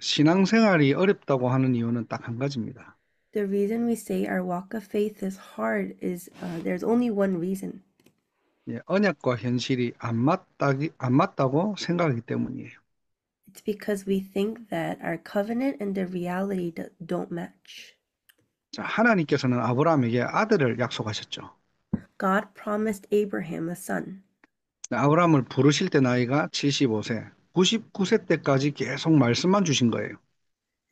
신앙생활이 어렵다고 하는 이유는 딱 한 가지입니다. The reason we say our walk of faith is hard is there's only one reason. 예, 언약과 현실이 안 맞다고 생각하기 때문이에요. It's because we think that our covenant and the reality don't match. 자, 하나님께서는 아브라함에게 아들을 약속하셨죠. God promised Abraham a son, 아브라함을 부르실 때 나이가 75세, 99세 때까지 계속 말씀만 주신 거예요.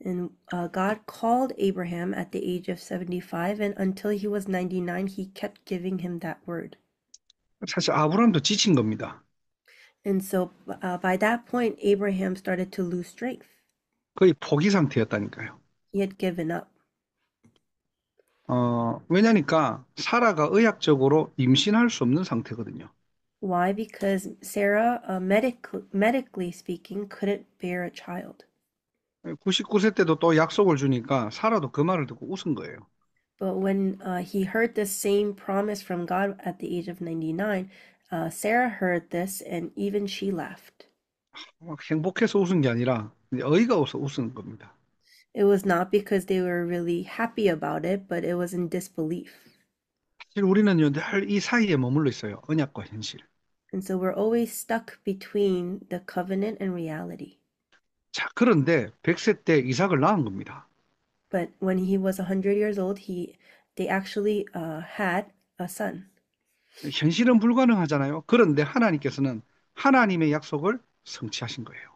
and God called Abraham at the age of 75, and until he was 99, he kept giving him that word. 사실 아브라함도 지친 겁니다. And so by that point, Abraham started to lose strength. 거의 포기 상태였다니까요. He had given up. 왜냐니까 사라가 의학적으로 임신할 수 없는 상태거든요. Why? Because Sarah, medically speaking, couldn't bear a child. 99세 때도 또 약속을 주니까 사라도 그 말을 듣고 웃은 거예요. But when he heard the same promise from God at the age of 99, Sarah heard this and even she laughed. 막 행복해서 웃은 게 아니라 이제 어이가 없어 웃은 겁니다. It was not because they were really happy about it, but it was in disbelief. 사실 우리는요, 늘 이 사이에 머물러 있어요. 언약과 현실. And so we're always stuck between the covenant and reality. 자, 그런데 100세 때 이삭을 낳은 겁니다. But when he was 100 years old, they actually had a son. 현실은 불가능하잖아요. 그런데 하나님께서는 하나님의 약속을 성취하신 거예요.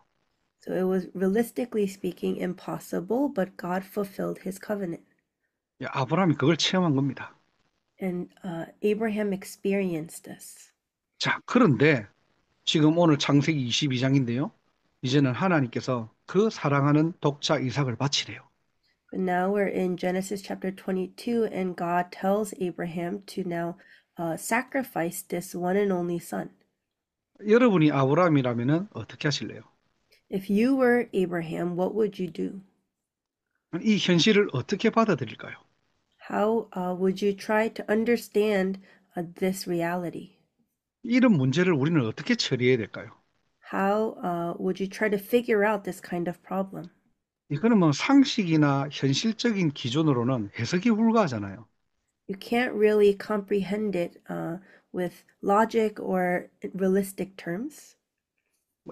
So it was realistically speaking impossible, but God fulfilled his covenant. 예, 아브라함이 그걸 체험한 겁니다. And Abraham experienced this. 자, 그런데 지금 오늘 창세기 22장인데요. 이제는 하나님께서 그 사랑하는 독자 이삭을 바치래요. But now we're in Genesis chapter 22, and God tells Abraham to now sacrifice this one and only son. 여러분이 아브라함이라면 어떻게 하실래요? If you were Abraham, what would you do? 이 현실을 어떻게 받아들일까요? How would you try to understand this reality? 이런 문제를 우리는 어떻게 처리해야 될까요? How would you try to figure out this kind of problem? 이거는 뭐 상식이나 현실적인 기준으로는 해석이 불가하잖아요. You can't really comprehend it with logic or realistic terms.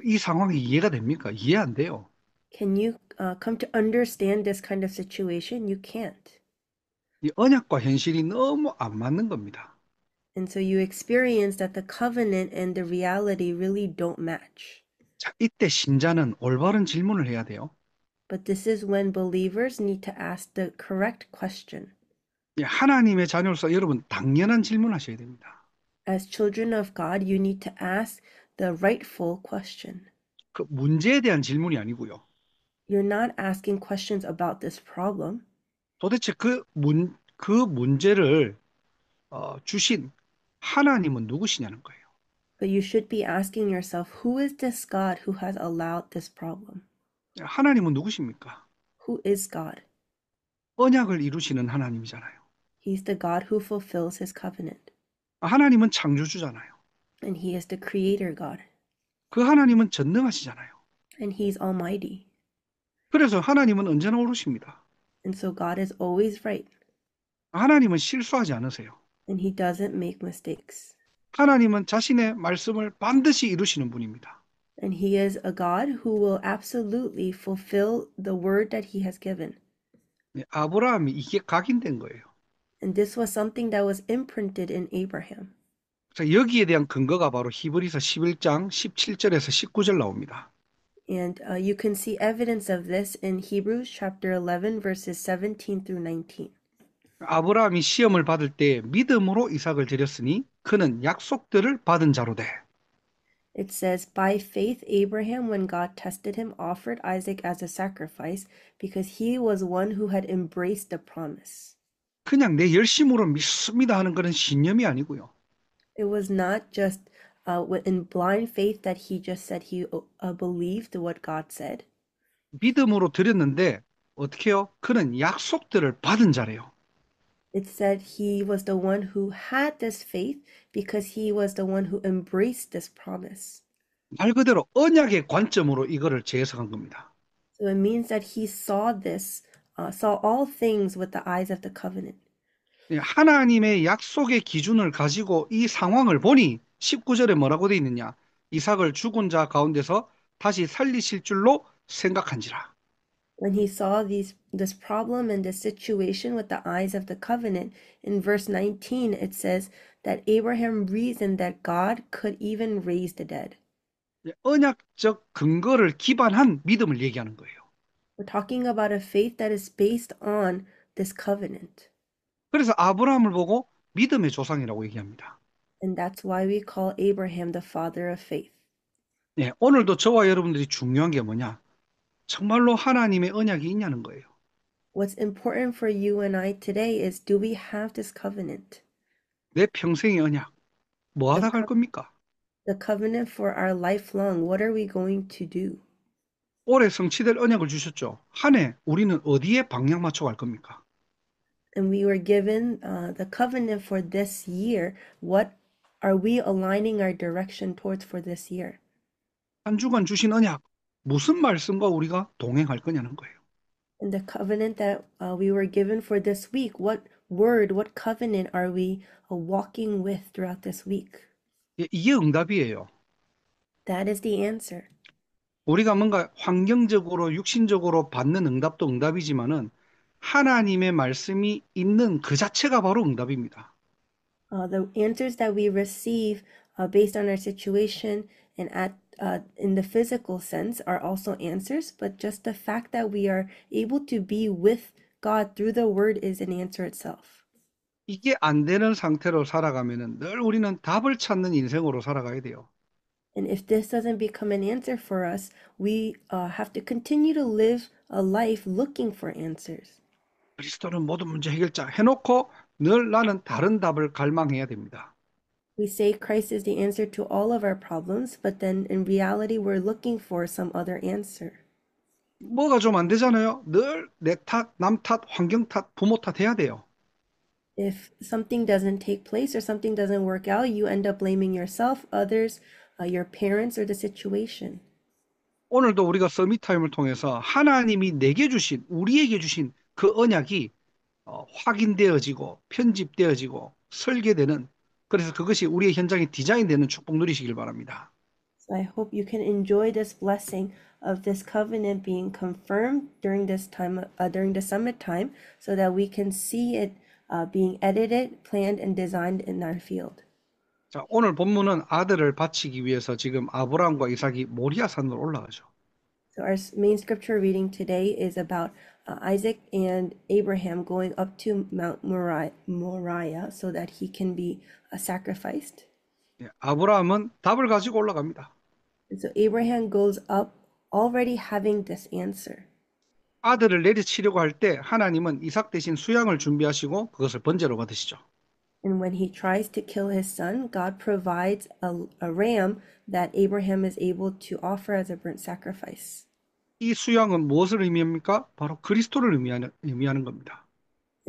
이 상황이 이해가 됩니까? 이해 안 돼요. Can you come to understand this kind of situation? You can't. 이 언약과 현실이 너무 안 맞는 겁니다. And so you experience that the covenant and the reality really don't match. 자, 이때 신자는 올바른 질문을 해야 돼요. But this is when believers need to ask the correct question. 예, 하나님의 자녀로서 여러분 당연한 질문하셔야 됩니다. As children of God, you need to ask the rightful question. 그 문제에 대한 질문이 아니고요. You're not asking questions about this problem. 도대체 그 문제를 주신 하나님은 누구시냐는 거예요. But you should be asking yourself, who is this God who has allowed this problem? 하나님은 누구십니까? Who is God? 언약을 이루시는 하나님이잖아요. He's the God who fulfills his covenant. 하나님은 창조주잖아요. And he is the creator God. 그 하나님은 전능하시잖아요. And he's almighty. 그래서 하나님은 언제나 옳으십니다. And so God is always right. 하나님은 실수하지 않으세요. And he doesn't make mistakes. 하나님은 자신의 말씀을 반드시 이루시는 분입니다. And he is a God who will absolutely fulfill the word that he has given. 네, 아브라함이 이게 각인된 거예요. And this was something that was imprinted in Abraham. 그래서 여기에 대한 근거가 바로 히브리서 11장 17절에서 19절 나옵니다. And you can see evidence of this in Hebrews chapter 11, verses 17 through 19. 아브라함이 시험을 받을 때 믿음으로 이삭을 드렸으니 그는 약속들을 받은 자로 돼. It says, by faith, Abraham, when God tested him, offered Isaac as a sacrifice because he was one who had embraced the promise. 그냥 내 열심으로 믿습니다 하는 그런 신념이 아니고요. It was not just in blind faith that he just said he believed what God said. 믿음으로 드렸는데 어떻게 해요? 그는 약속들을 받은 자래요. It said he was the one who had this faith because he was the one who embraced this promise. 말 그대로 언약의 관점으로 이거를 재해석한 겁니다. So it means that he saw this, saw all things with the eyes of the covenant. 예, 하나님의 약속의 기준을 가지고 이 상황을 보니 19절에 뭐라고 돼 있느냐? 이삭을 죽은 자 가운데서 다시 살리실 줄로 생각한지라. When he saw this problem and this situation with the eyes of the covenant, in verse 19 it says that Abraham reasoned that God could even raise the dead. 예, 언약적 근거를 기반한 믿음을 얘기하는 거예요. We're talking about a faith that is based on this covenant. 그래서 아브라함을 보고 믿음의 조상이라고 얘기합니다. And that's why we call Abraham the father of faith. 예, 오늘도 저와 여러분들이 중요한 게 뭐냐? 정말로 하나님의 언약이 있냐는 거예요. What's important for you and I today is, do we have this covenant? 내 평생의 언약, 뭐 The, 하다 갈 co- 겁니까? the covenant for our lifelong. What are we going to do? 올해 성취될 언약을 주셨죠. 한 해 우리는 어디에 방향 맞춰 갈 겁니까? And we were given the covenant for this year. What are we aligning our direction towards for this year? 한 주간 주신 언약, 무슨 말씀과 우리가 동행할 거냐는 거예요. And the covenant that we were given for this week, what word, what covenant are we walking with throughout this week? 예, 이게 응답이에요. That is the answer. 우리가 뭔가 환경적으로, 육신적으로 받는 응답도 응답이지만은 하나님의 말씀이 있는 그 자체가 바로 응답입니다. The answers that we receive based on our situation and in the physical sense are also answers, but just the fact that we are able to be with God through the word is an answer itself. 이게 안 되는 상태로 살아가면은 늘 우리는 답을 찾는 인생으로 살아가야 돼요. And if this doesn't become an answer for us, we have to continue to live a life looking for answers. 그리스도는 모든 문제 해결자 해놓고 늘 나는 다른 답을 갈망해야 됩니다. We say Christ is the answer to all of our problems, but then in reality, we're looking for some other answer. 뭐가 좀 안 되잖아요. 늘 내 탓, 남 탓, 환경 탓, 부모 탓 해야 돼요. If something doesn't take place or something doesn't work out, you end up blaming yourself, others, your parents, or the situation. 오늘도 우리가 서밋 타임을 통해서 하나님이 내게 주신, 우리에게 주신 그 언약이 확인되어지고 편집되어지고 설계되는, 그래서 그것이 우리의 현장에 디자인되는 축복 누리시길 바랍니다. So I hope you can enjoy this blessing of this covenant being confirmed during this time, during the summit time, so that we can see it being edited, planned, and designed in our field. 자, 오늘 본문은 아들을 바치기 위해서 지금 아브라함과 이삭이 모리아 산으로 올라가죠. So our main scripture reading today is about Isaac and Abraham going up to Mount Moriah so that he can be sacrificed. 예, 아브라함은 답을 가지고 올라갑니다. And so Abraham goes up already having this answer. 아들을 내리치려고 할 때 하나님은 이삭 대신 수양을 준비하시고 그것을 번제로 받으시죠. And when he tries to kill his son, God provides a ram that Abraham is able to offer as a burnt sacrifice. 이 수양은 무엇을 의미합니까? 바로 그리스도를 의미하는 겁니다.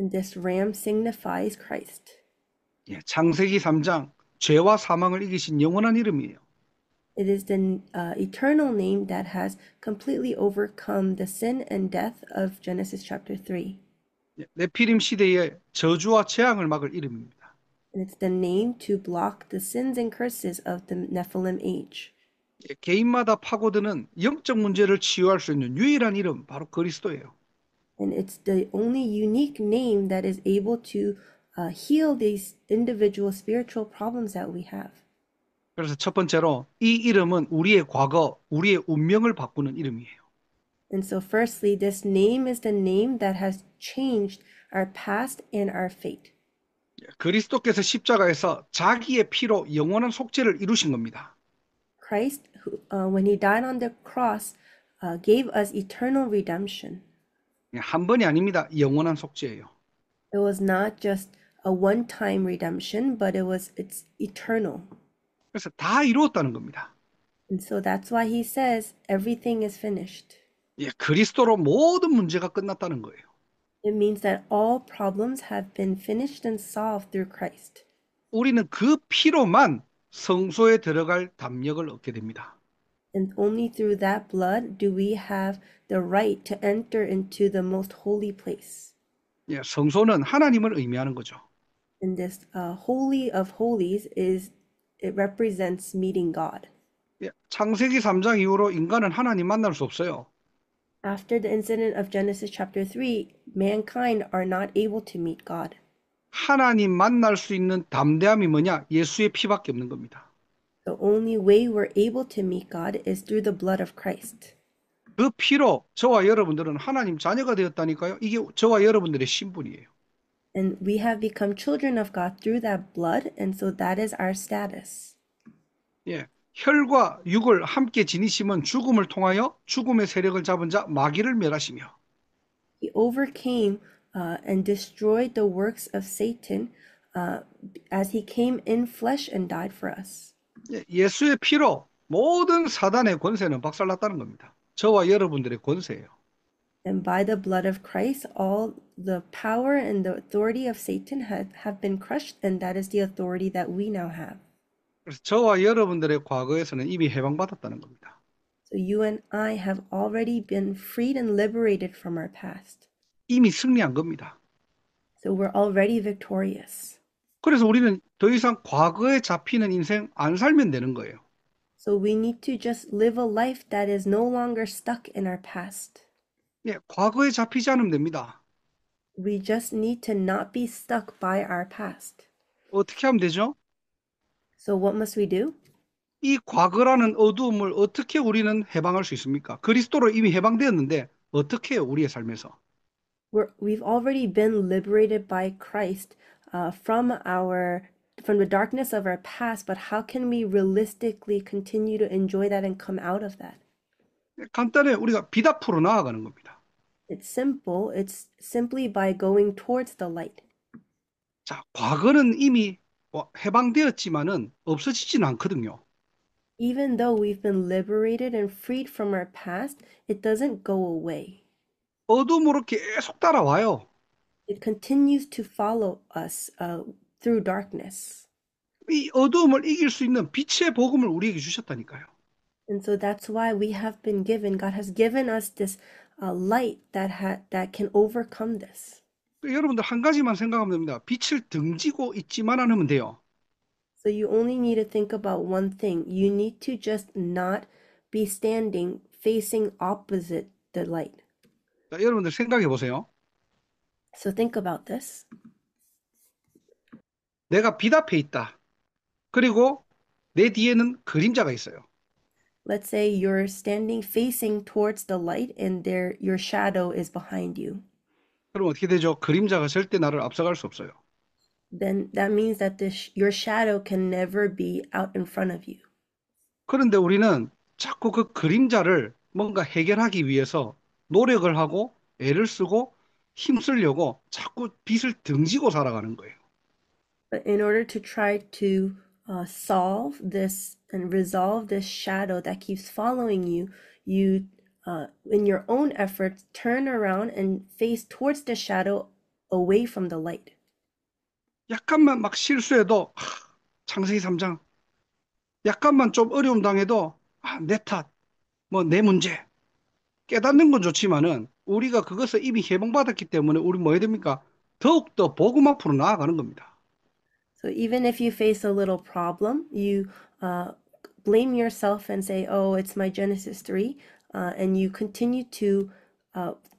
And this ram signifies Christ. 예, 창세기 3장 죄와 사망을 이기신 영원한 이름이에요. It is the eternal name that has completely overcome the sin and death of Genesis chapter 3. 예, 네피림 시대의 저주와 재앙을 막을 이름입니다. And it's the name to block the sins and curses of the Nephilim age. 예, 개인마다 파고드는 영적 문제를 치유할 수 있는 유일한 이름 바로 그리스도예요. And it's the only unique name that is able to heal these individual spiritual problems that we have. 그래서 첫 번째로 이 이름은 우리의 과거, 우리의 운명을 바꾸는 이름이에요. And so firstly, this name is the name that has changed our past and our fate. 예, 그리스도께서 십자가에서 자기의 피로 영원한 속죄를 이루신 겁니다. Christ, when he died on the cross, gave us eternal redemption. 예, 한 번이 아닙니다. 영원한 속죄예요. It was not just a one-time redemption, but it's eternal. 그래서 다 이루었다는 겁니다. And so that's why he says everything is finished. 예, 그리스도로 모든 문제가 끝났다는 거예요. It means that all problems have been finished and solved through Christ. 우리는 그 피로만 성소에 들어갈 담력을 얻게 됩니다. And only through that blood do we have the right to enter into the most holy place. 예, 성소는 하나님을 의미하는 거죠. And this holy of holies it represents meeting God. 예, 창세기 3장 이후로 인간은 하나님 만날 수 없어요. After the incident of Genesis chapter 3, mankind are not able to meet God. 하나님 만날 수 있는 담대함이 뭐냐? 예수의 피밖에 없는 겁니다. The only way we're able to meet God is through the blood of Christ. 그 피로 저와 여러분들은 하나님 자녀가 되었다니까요. 이게 저와 여러분들의 신분이에요. And we have become children of God through that blood, and so that is our status. 예, 혈과 육을 함께 지니심은 죽음을 통하여 죽음의 세력을 잡은 자 마귀를 멸하시며 He overcame and destroyed the works of Satan as he came in flesh and died for us. 예, 예수의 피로 모든 사단의 권세는 박살났다는 겁니다. 저와 여러분들의 권세예요. And by the blood of Christ, all the power and the authority of Satan have been crushed, and that is the authority that we now have. 그래서 저와 여러분들의 과거에서는 이미 해방받았다는 겁니다. So you and I have already been freed and liberated from our past. 이미 승리한 겁니다. So we're already victorious. 그래서 우리는 더 이상 과거에 잡히는 인생 안 살면 되는 거예요. So we need to just live a life that is no longer stuck in our past. 예, 과거에 잡히지 않으면 됩니다. We just need to not be stuck by our past. 어떻게 하면 되죠? So what must we do? 이 과거라는 어두움을 어떻게 우리는 해방할 수 있습니까? 그리스도로 이미 해방되었는데 어떻게 해요, 우리의 삶에서? We've already been liberated by Christ from the darkness of our past, but how can we realistically continue to enjoy that and come out of that? 간단해, 우리가 빛 앞으로 나아가는 겁니다. It's simple. It's simply by going towards the light. 자, 과거는 이미 해방되었지만은 없어지지는 않거든요. Even though we've been liberated and freed from our past, it doesn't go away. 어둠으로 계속 따라와요. It continues to follow us through darkness. 이 어두움을 이길 수 있는 빛의 복음을 우리에게 주셨다니까요. And so that's why God has given us this light that can overcome this. 여러분들 한 가지만 생각하면 됩니다. 빛을 등지고 있지만 않으면 돼요. So you only need to think about one thing. You need to just not be standing facing opposite the light. 자, 여러분들 생각해 보세요. So think about this. 내가 빛 앞에 있다. 그리고 내 뒤에는 그림자가 있어요. Let's say you're standing facing towards the light and your shadow is behind you. 그럼 어떻게 되죠? 그림자가 절대 나를 앞서갈 수 없어요. Then that means that your shadow can never be out in front of you. 그런데 우리는 자꾸 그 그림자를 뭔가 해결하기 위해서 노력을 하고 애를 쓰고 힘쓰려고 자꾸 빛을 등지고 살아가는 거예요. But in order to try to solve this and resolve this shadow that keeps following you, you in your own efforts, turn around and face towards the shadow away from the light. 약간만 막 실수해도 창세기 3장 약간만 좀 어려움 당해도 내 탓, 뭐 내 문제 깨닫는 건 좋지만은 우리가 그것을 이미 해방받았기 때문에 우리 뭐 해야 됩니까? 더욱더 복음 앞으로 나아가는 겁니다. So even if you face a little problem, you blame yourself and say, oh, it's my Genesis 3, and you continue to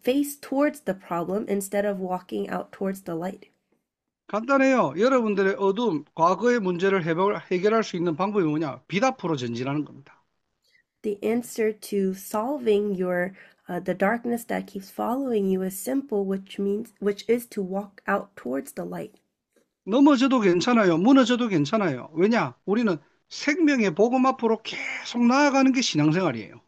face towards the problem instead of walking out towards the light. 간단해요. 여러분들의 어두움, 과거의 문제를 해결할 수 있는 방법이 뭐냐? 빛 앞으로 전진하는 겁니다. The answer to solving the darkness that keeps following you is simple, which is to walk out towards the light. 넘어져도 괜찮아요. 무너져도 괜찮아요. 왜냐? 우리는 생명의 복음 앞으로 계속 나아가는 게 신앙생활이에요.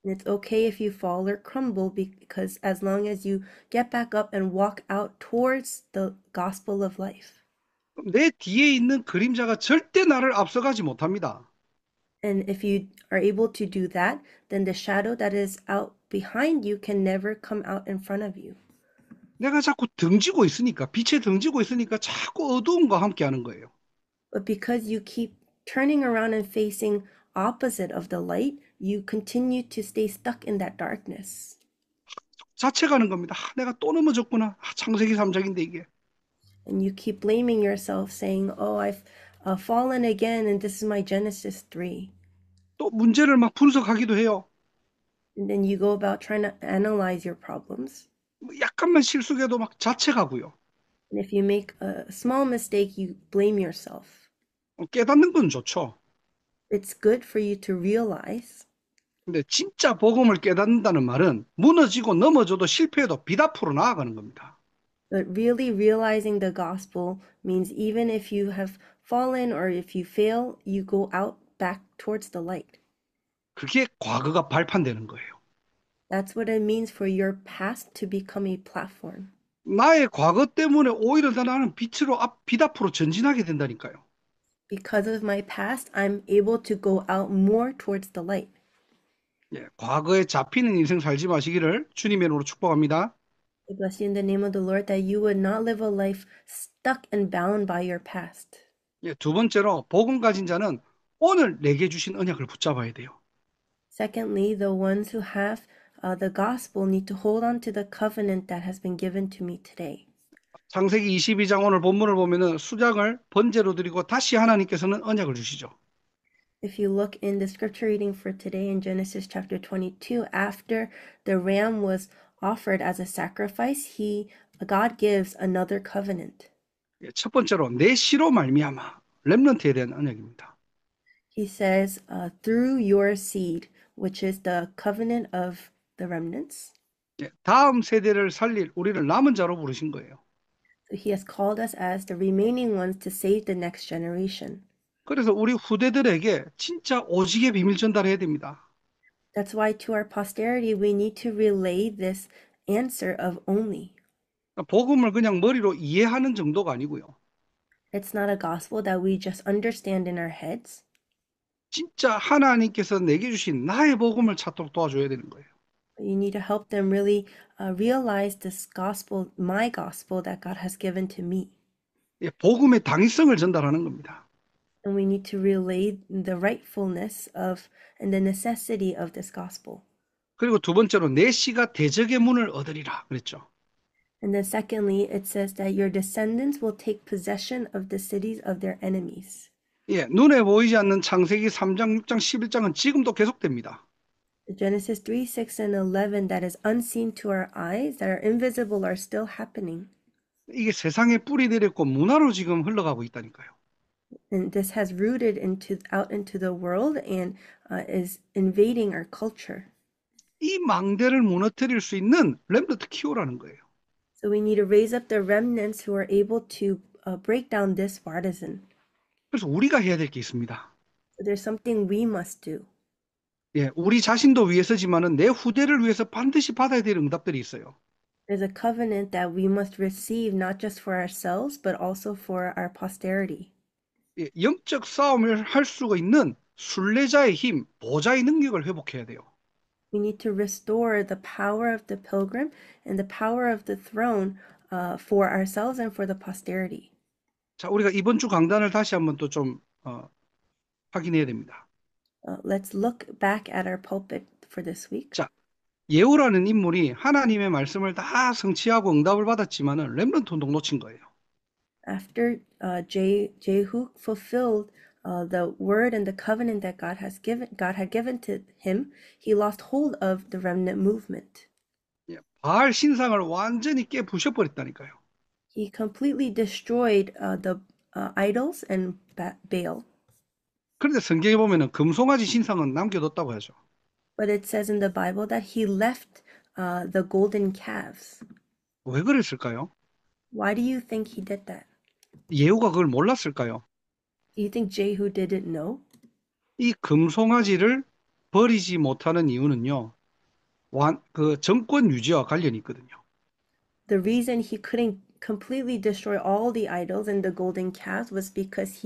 And it's okay if you fall or crumble because as long as you get back up and walk out towards the gospel of life. 내 뒤에 있는 그림자가 절대 나를 앞서가지 못합니다. And if you are able to do that, then the shadow that is out behind you can never come out in front of you. 내가 자꾸 등지고 있으니까, 빛에 등지고 있으니까 자꾸 어두움과 함께 하는 거예요. But because you keep turning around and facing opposite of the light, you continue to stay stuck in that darkness. 자책하는 겁니다. 내가 또 넘어졌구나. 창세기 3장인데 이게. And you keep blaming yourself, saying, "Oh, I've fallen again, and this is my Genesis 3." 또 문제를 막 분석하기도 해요. And then you go about trying to analyze your problems. 약간만 실수해도 막 자책하고요. And if you make a small mistake, you blame yourself. 깨닫는 건 좋죠. It's good for you to realize. 근데 진짜 복음을 깨닫는다는 말은 무너지고 넘어져도 실패해도 빛 앞으로 나아가는 겁니다. But really realizing the gospel means even if you have fallen or if you fail, you go out back towards the light. 그게 과거가 발판되는 거예요. That's what it means for your past to become a platform. 나의 과거 때문에 오히려 나는 빛 앞으로 전진하게 된다니까요. Because of my past, I'm able to go out more towards the light. 예, 과거에 잡히는 인생 살지 마시기를 주님의 이름으로 축복합니다. I bless you in the name of the Lord that you would not live a life stuck and bound by your past. 예, 두 번째로 복음 가진 자는 오늘 내게 주신 언약을 붙잡아야 돼요. Secondly, the ones who have the gospel need to hold on to the covenant that has been given to me today. 창세기 22장 오늘 본문을 보면은 수장을 번제로 드리고 다시 하나님께서는 언약을 주시죠. If you look in the scripture reading for today in Genesis chapter 22, after the ram was offered as a sacrifice, God gives another covenant. 예, 첫 번째로 내 씨로 말미암아 렘넌트에 대한 언약입니다. He says, through your seed, which is the covenant of the remnants. 예, 다음 세대를 살릴 우리를 남은 자로 부르신 거예요. So he has called us as the remaining ones to save the next generation. 그래서 우리 후대들에게 진짜 오직의 비밀 전달해야 됩니다. That's why to our posterity we need to relay this answer of only. 복음을 그냥 머리로 이해하는 정도가 아니고요. It's not a gospel that we just understand in our heads. 진짜 하나님께서 내게 주신 나의 복음을 찾도록 도와줘야 되는 거예요. You need to help them really realize this gospel, my gospel that God has given to me. 예, 복음의 당위성을 전달하는 겁니다. And we need to relay the rightfulness of and the necessity of this gospel. 그리고 두 번째로 내 씨가 대적의 문을 얻으리라 그랬죠. And then secondly, it says that your descendants will take possession of the cities of their enemies. 예, 눈에 보이지 않는 창세기 3장, 6장, 11장은 지금도 계속됩니다. The Genesis 3, 6, and 11 that is unseen to our eyes, that are invisible, are still happening. 이게 세상에 뿌리 내렸고 문화로 지금 흘러가고 있다니까요. And this has rooted out into the world and is invading our culture. 이 망대를 무너뜨릴 수 있는 렘넌트 키우라는 거예요. So we need to raise up the remnants who are able to break down this partisan. 그래서 우리가 해야 될 게 있습니다. So there's something we must do. 예, 우리 자신도 위해서지만은 내 후대를 위해서 반드시 받아야 될 응답들이 있어요. There's a covenant that we must receive not just for ourselves, but also for our posterity. 예, 영적 싸움을 할 수가 있는 순례자의 힘, 보좌의 능력을 회복해야 돼요. We need to restore the power of the pilgrim and the power of the throne for ourselves and for the posterity. 자, 우리가 이번 주 강단을 다시 한번 또 좀 확인해야 됩니다. Let's look back at our pulpit for this week. 자, 예후라는 인물이 하나님의 말씀을 다 성취하고 응답을 받았지만은 렘넌트 운동 놓친 거예요. After Jehu fulfilled the word and the covenant that God had given to him, he lost hold of the remnant movement. 예, 바알 신상을 완전히 깨부셔버렸다니까요. He completely destroyed the idols and Baal. 그런데 성경에 보면은 금송아지 신상은 남겨뒀다고 하죠. But it says in the Bible that he left the golden calves. 왜 그랬을까요? Why do you think he did that? 예후가 그걸 몰랐을까요? Do you think Jehu didn't know? 이 금송아지를 버리지 못하는 이유는요. 그 정권 유지와 관련이 있거든요. The reason he couldn't completely destroy all the idols and the golden calves was because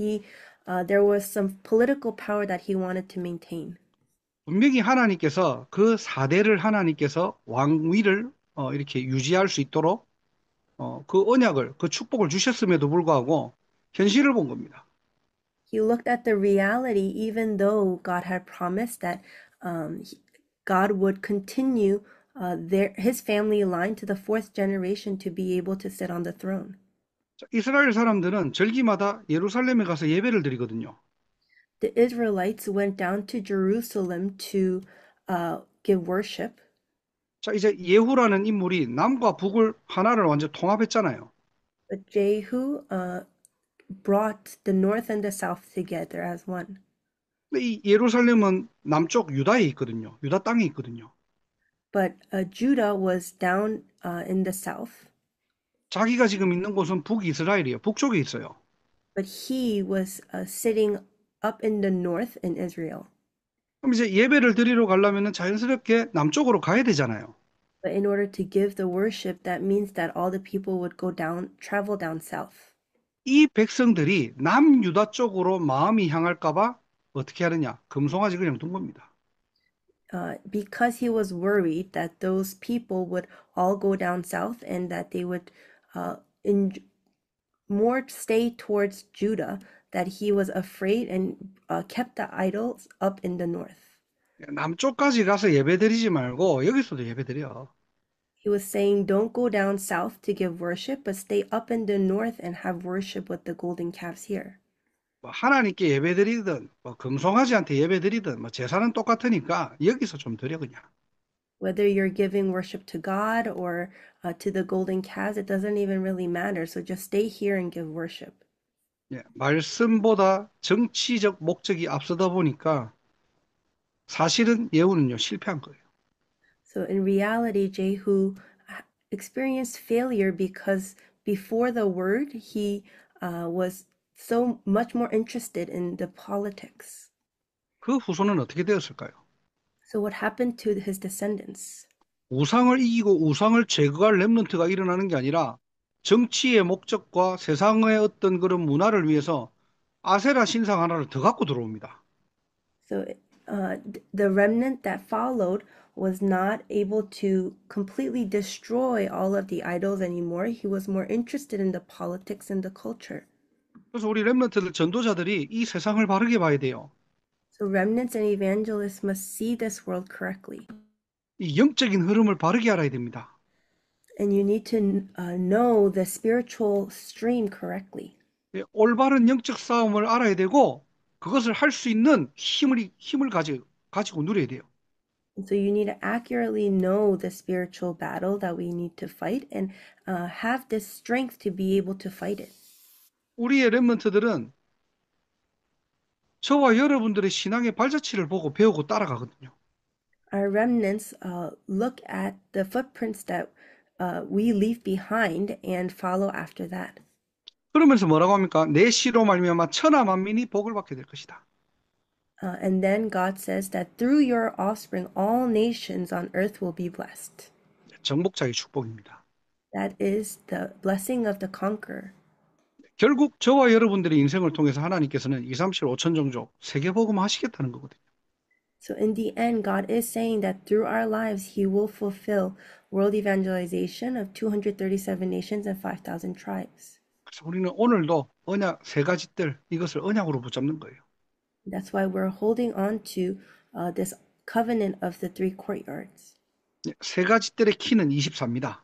there was some political power that he wanted to maintain. 분명히 하나님께서 그 4대를 하나님께서 왕위를 이렇게 유지할 수 있도록 그 언약을, 그 축복을 주셨음에도 불구하고 현실을 본 겁니다. He looked at the reality, even though God had promised that God would continue his family line to the fourth generation to be able to sit on the throne. 자, 이스라엘 사람들은 절기마다 예루살렘에 가서 예배를 드리거든요. The Israelites went down to Jerusalem to give worship. 자, 이제 예후라는 인물이 남과 북을 하나를 완전 통합했잖아요. But Jehu brought the north and the south together as one. 근데 이 예루살렘은 남쪽 유다에 있거든요. 유다 땅에 있거든요. But Judah was down in the south. 자기가 지금 있는 곳은 북이스라엘이에요. 북쪽에 있어요. But he was sitting up in the north in Israel. 그럼 이제 예배를 드리러 가려면 자연스럽게 남쪽으로 가야 되잖아요. But in order to give the worship, that means that all the people would travel down south. 이 백성들이 남유다 쪽으로 마음이 향할까 봐 어떻게 하느냐? 금송아지 그냥 둔 겁니다. Because he was worried that those people would all go down south and that they would more stay towards Judah, that he was afraid and kept the idols up in the north. 남쪽까지 가서 예배드리지 말고 여기서도 예배드려. He was saying, don't go down south to give worship, but stay up in the north and have worship with the golden calves here. 뭐 하나님께 예배드리든 뭐 금송아지한테 예배드리든 뭐 제사는 똑같으니까 여기서 좀 드려 그냥. Whether you're giving worship to God or to the golden calves, it doesn't even really matter. So just stay here and give worship. 예, 말씀보다 정치적 목적이 앞서다 보니까 사실은 예후는요 실패한 거예요. So in reality, Jehu experienced failure because before the word, he was so much more interested in the politics. 그 후손은 어떻게 되었을까요? So what happened to his descendants? 우상을 이기고 우상을 제거할 렘넌트가 일어나는 게 아니라 정치의 목적과 세상의 어떤 그런 문화를 위해서 아세라 신상 하나를 더 갖고 들어옵니다. So the remnant that followed was not able to completely destroy all of the idols anymore. He was more interested in the politics and the culture. 그래서 우리 렘넌트들 전도자들이 이 세상을 바르게 봐야 돼요. So remnants and evangelists must see this world correctly. 이 영적인 흐름을 바르게 알아야 됩니다. And you need to know the spiritual stream correctly. 올바른 영적 싸움을 알아야 되고 그것을 할 수 있는 힘을 가지고 누려야 돼요. And so you need to accurately know the spiritual battle that we need to fight and have this strength to be able to fight it. 우리의 렘넌트들은 저와 여러분들의 신앙의 발자취를 보고 배우고 따라가거든요. Our remnants look at the footprints that we leave behind and follow after that. 그러면서 뭐라고 합니까? 내 씨로 말미암아 천하 만민이 복을 받게 될 것이다. And then God says that through your offspring, all nations on earth will be blessed. 정복자의 축복입니다. That is the blessing of the conqueror. 결국 저와 여러분들의 인생을 통해서 하나님께서는 2, 3, 7, 5천 종족 세계복음 하시겠다는 거거든요. So in the end, God is saying that through our lives, He will fulfill world evangelization of 237 nations and 5,000 tribes. 그래서 우리는 오늘도 언약 세 가지 뜰 이것을 언약으로 붙잡는 거예요. That's why we're holding on to this covenant of the three courtyards. 세 가지 뜰의 키는 24입니다.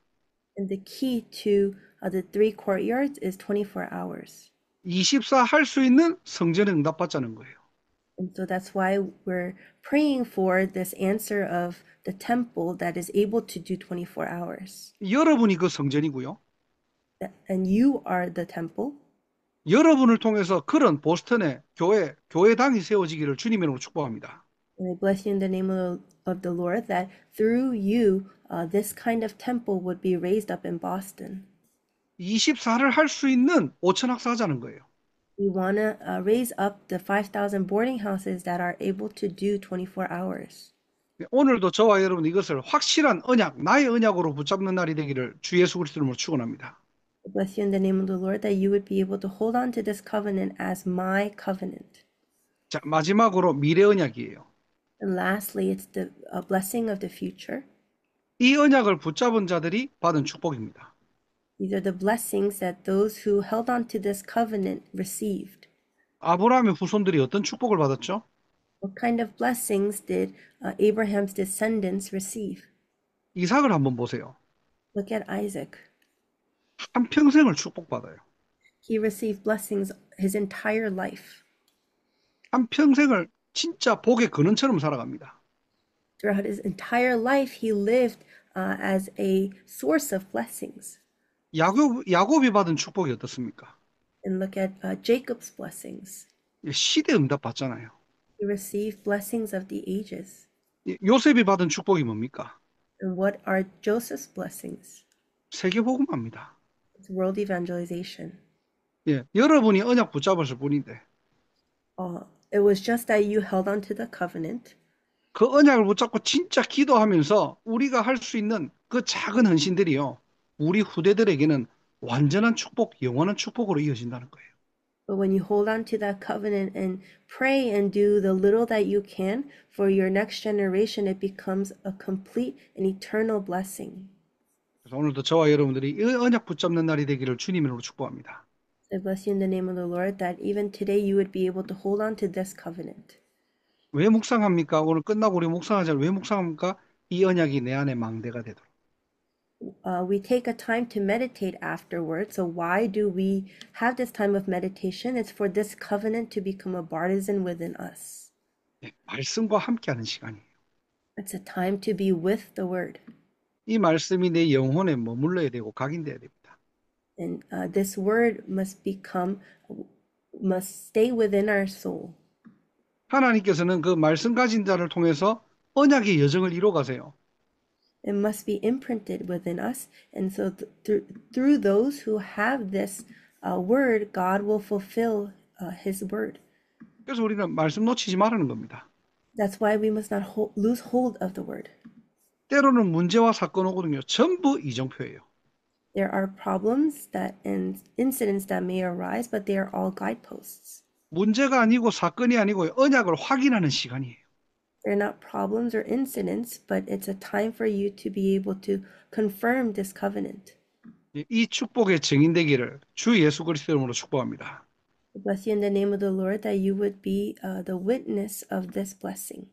And the key to the three courtyards is 24 hours. 24 할 수 있는 성전에 응답받자는 거예요. And so that's why we're praying for this answer of the temple that is able to do 24 hours. 여러분이 그 성전이고요. And you are the temple. 여러분을 통해서 그런 보스턴의 교회당이 세워지기를 주님의 이름으로 축복합니다. And I bless you in the name of the Lord that through you, this kind of temple would be raised up in Boston. 24를 할 수 있는 5천 학사하자는 거예요. We want to raise up the 5,000 boarding houses that are able to do 24 hours. 오늘도 저와 여러분 이것을 확실한 언약, 나의 언약으로 붙잡는 날이 되기를 주 예수 그리스도 이름으로 축원합니다. I bless you in the name of the Lord that you would be able to hold on to this covenant as my covenant. 자, 마지막으로 미래 언약이에요. And lastly, it's the blessing of the future. 이 언약을 붙잡은 자들이 받은 축복입니다. These are the blessings that those who held on to this covenant received. 아브라함의 후손들이 어떤 축복을 받았죠? What kind of blessings did Abraham's descendants receive? 이삭을 한번 보세요. Look at Isaac. 한평생을 축복받아요. He received blessings his entire life. 한평생을 진짜 복의 근원처럼 살아갑니다. Throughout his entire life, he lived as a source of blessings. 야곱이 받은 축복이 어떻습니까? And look at Jacob's blessings. 시대 응답 받잖아요. He received blessings of the ages. 요셉이 받은 축복이 뭡니까? And what are Joseph's blessings? 세계복음화입니다. It's world evangelization. 여러분이 언약 붙잡았을 뿐인데 It was just that you held on to the covenant. 그 언약을 붙잡고 진짜 기도하면서 우리가 할 수 있는 그 작은 헌신들이요. 우리 후대들에게는 완전한 축복, 영원한 축복으로 이어진다는 거예요. But when you hold on to that covenant and pray and do the little that you can for your next generation, it becomes a complete and eternal blessing. 그래서 오늘도 저와 여러분들이 이 언약 붙잡는 날이 되기를 주님으로 축복합니다. I bless you in the name of the Lord that even today you would be able to hold on to this covenant. 왜 묵상합니까? 오늘 끝나고 우리 묵상하자. 왜 묵상합니까? 이 언약이 내 안에 망대가 되도록. We take a time to meditate afterwards. So why do we have this time of meditation? It's for this covenant to become a partisan within us. 말씀과 함께하는 시간이에요. It's a time to be with the word. 이 말씀이 내 영혼에 머물러야 되고 각인돼야 됩니다. And this word must stay within our soul. 하나님께서는 그 말씀 가진 자를 통해서 언약의 여정을 이루어가세요. It must be imprinted within us. And so through those who have this word, God will fulfill his word. 그래서 우리는 말씀 놓치지 말라는 겁니다. That's why we must not lose hold of the word. 때로는 문제와 사건 오거든요. 전부 이정표예요. There are problems and incidents that may arise, but they are all guideposts. 문제가 아니고 사건이 아니고 언약을 확인하는 시간이에요. They're not problems or incidents, but it's a time for you to be able to confirm this covenant. 이 축복의 증인되기를 주 예수 그리스도 이름으로 축복합니다. I bless you in the name of the Lord that you would be the witness of this blessing.